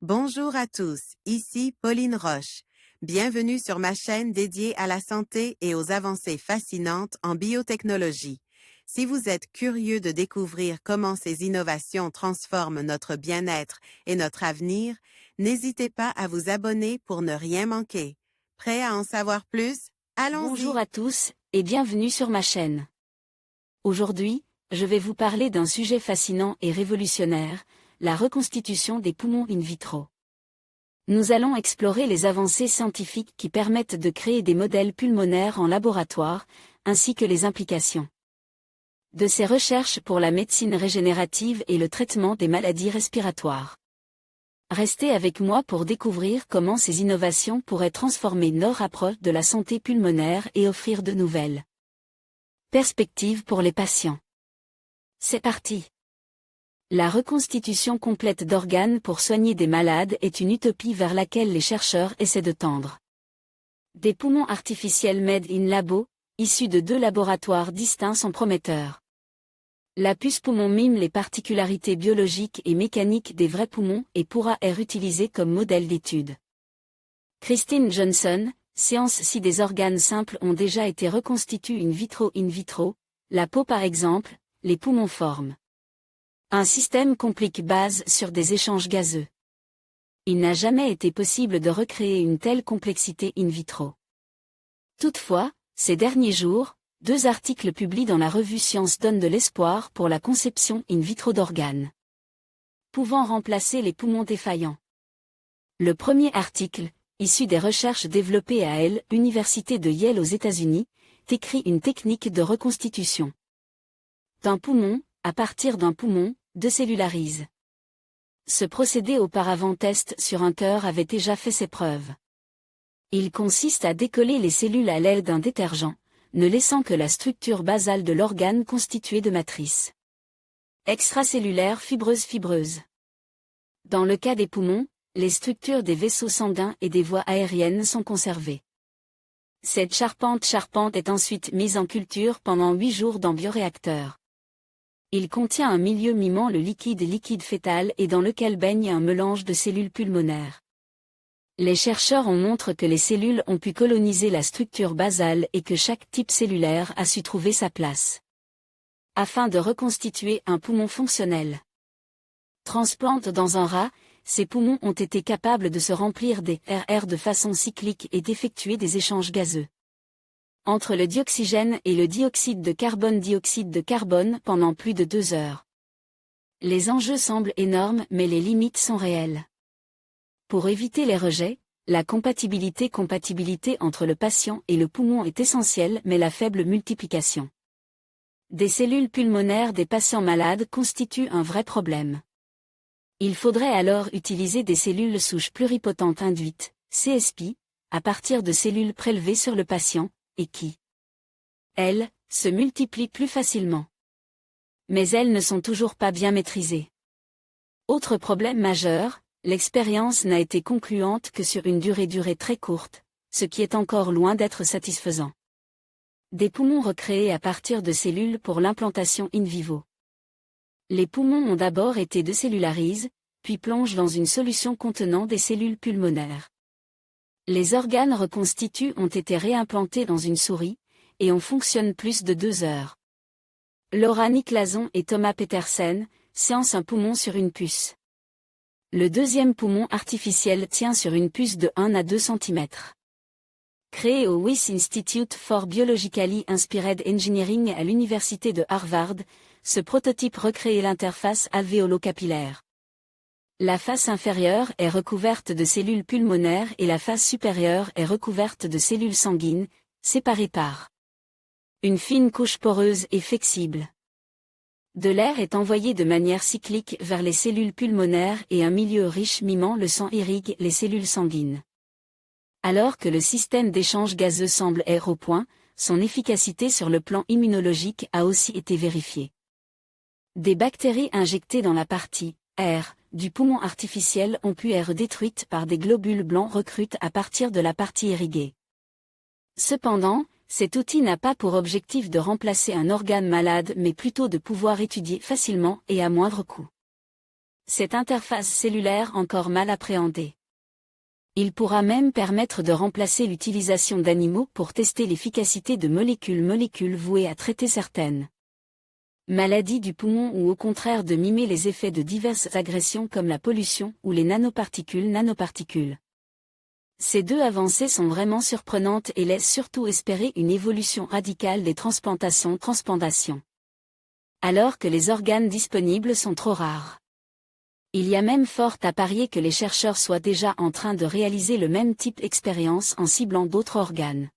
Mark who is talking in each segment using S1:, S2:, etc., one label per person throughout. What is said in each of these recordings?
S1: Bonjour à tous, ici Pauline Roche. Bienvenue sur ma chaîne dédiée à la santé et aux avancées fascinantes en biotechnologie. Si vous êtes curieux de découvrir comment ces innovations transforment notre bien-être et notre avenir, n'hésitez pas à vous abonner pour ne rien manquer. Prêt à en savoir plus?
S2: Bonjour
S1: Allons-y!
S2: à tous, et bienvenue sur ma chaîne. Aujourd'hui, je vais vous parler d'un sujet fascinant et révolutionnaire, la reconstitution des poumons in vitro. Nous allons explorer les avancées scientifiques qui permettent de créer des modèles pulmonaires en laboratoire, ainsi que les implications de ces recherches pour la médecine régénérative et le traitement des maladies respiratoires. Restez avec moi pour découvrir comment ces innovations pourraient transformer notre approche de la santé pulmonaire et offrir de nouvelles perspectives pour les patients. C'est parti. La reconstitution complète d'organes pour soigner des malades est une utopie vers laquelle les chercheurs essaient de tendre. Des poumons artificiels made in labo, issus de 2 laboratoires distincts sont prometteurs. La puce poumon mime les particularités biologiques et mécaniques des vrais poumons et pourra être utilisée comme modèle d'étude. Christine Johnson, séance si des organes simples ont déjà été reconstitués in vitro, la peau par exemple, les poumons forment. Un système compliqué base sur des échanges gazeux. Il n'a jamais été possible de recréer une telle complexité in vitro. Toutefois, ces derniers jours, 2 articles publiés dans la revue Science donnent de l'espoir pour la conception in vitro d'organes pouvant remplacer les poumons défaillants. Le premier article, issu des recherches développées à l'Université de Yale aux États-Unis, décrit une technique de reconstitution d'un poumon, à partir d'un poumon, de cellularise. Ce procédé auparavant test sur un cœur avait déjà fait ses preuves. Il consiste à décoller les cellules à l'aide d'un détergent, ne laissant que la structure basale de l'organe constituée de matrices extracellulaires fibreuses. Dans le cas des poumons, les structures des vaisseaux sanguins et des voies aériennes sont conservées. Cette charpente est ensuite mise en culture pendant 8 jours dans bioréacteur. Il contient un milieu mimant le liquide fœtal et dans lequel baigne un mélange de cellules pulmonaires. Les chercheurs ont montré que les cellules ont pu coloniser la structure basale et que chaque type cellulaire a su trouver sa place. Afin de reconstituer un poumon fonctionnel. Transplante dans un rat, ces poumons ont été capables de se remplir des RR de façon cyclique et d'effectuer des échanges gazeux entre le dioxygène et le dioxyde de carbone pendant plus de 2 heures. Les enjeux semblent énormes mais les limites sont réelles. Pour éviter les rejets, la compatibilité entre le patient et le poumon est essentielle mais la faible multiplication des cellules pulmonaires des patients malades constitue un vrai problème. Il faudrait alors utiliser des cellules souches pluripotentes induites, CSP, à partir de cellules prélevées sur le patient, et qui, elles, se multiplient plus facilement. Mais elles ne sont toujours pas bien maîtrisées. Autre problème majeur, l'expérience n'a été concluante que sur une durée très courte, ce qui est encore loin d'être satisfaisant. Des poumons recréés à partir de cellules pour l'implantation in vivo. Les poumons ont d'abord été décellularisés, puis plongent dans une solution contenant des cellules pulmonaires. Les organes reconstitués ont été réimplantés dans une souris, et on fonctionne plus de 2 heures. Laura Niclason et Thomas Petersen, séance un poumon sur une puce. Le deuxième poumon artificiel tient sur une puce de 1 à 2 cm. Créé au Wyss Institute for Biologically Inspired Engineering à l'université de Harvard, ce prototype recrée l'interface alvéolo-capillaire. La face inférieure est recouverte de cellules pulmonaires et la face supérieure est recouverte de cellules sanguines, séparées par une fine couche poreuse et flexible. De l'air est envoyé de manière cyclique vers les cellules pulmonaires et un milieu riche mimant le sang irrigue les cellules sanguines. Alors que le système d'échange gazeux semble être au point, son efficacité sur le plan immunologique a aussi été vérifiée. Des bactéries injectées dans la partie R du poumon artificiel ont pu être détruites par des globules blancs recrutés à partir de la partie irriguée. Cependant, cet outil n'a pas pour objectif de remplacer un organe malade mais plutôt de pouvoir étudier facilement et à moindre coût cette interface cellulaire encore mal appréhendée. Il pourra même permettre de remplacer l'utilisation d'animaux pour tester l'efficacité de molécules vouées à traiter certaines maladies du poumon ou au contraire de mimer les effets de diverses agressions comme la pollution ou les nanoparticules. Ces deux avancées sont vraiment surprenantes et laissent surtout espérer une évolution radicale des transplantations. Alors que les organes disponibles sont trop rares. Il y a même fort à parier que les chercheurs soient déjà en train de réaliser le même type d'expérience en ciblant d'autres organes.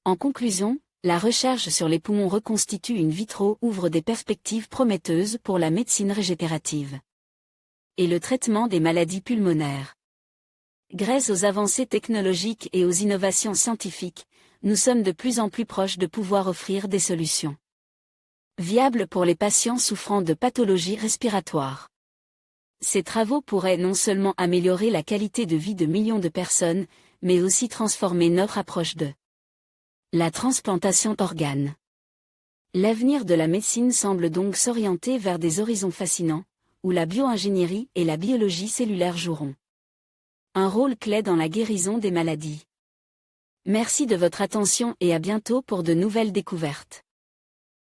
S2: En conclusion, la recherche sur les poumons reconstitués in vitro ouvre des perspectives prometteuses pour la médecine régénérative et le traitement des maladies pulmonaires. Grâce aux avancées technologiques et aux innovations scientifiques, nous sommes de plus en plus proches de pouvoir offrir des solutions viables pour les patients souffrant de pathologies respiratoires. Ces travaux pourraient non seulement améliorer la qualité de vie de millions de personnes, mais aussi transformer notre approche de la transplantation d'organes. L'avenir de la médecine semble donc s'orienter vers des horizons fascinants, où la bioingénierie et la biologie cellulaire joueront un rôle clé dans la guérison des maladies. Merci de votre attention et à bientôt pour de nouvelles découvertes.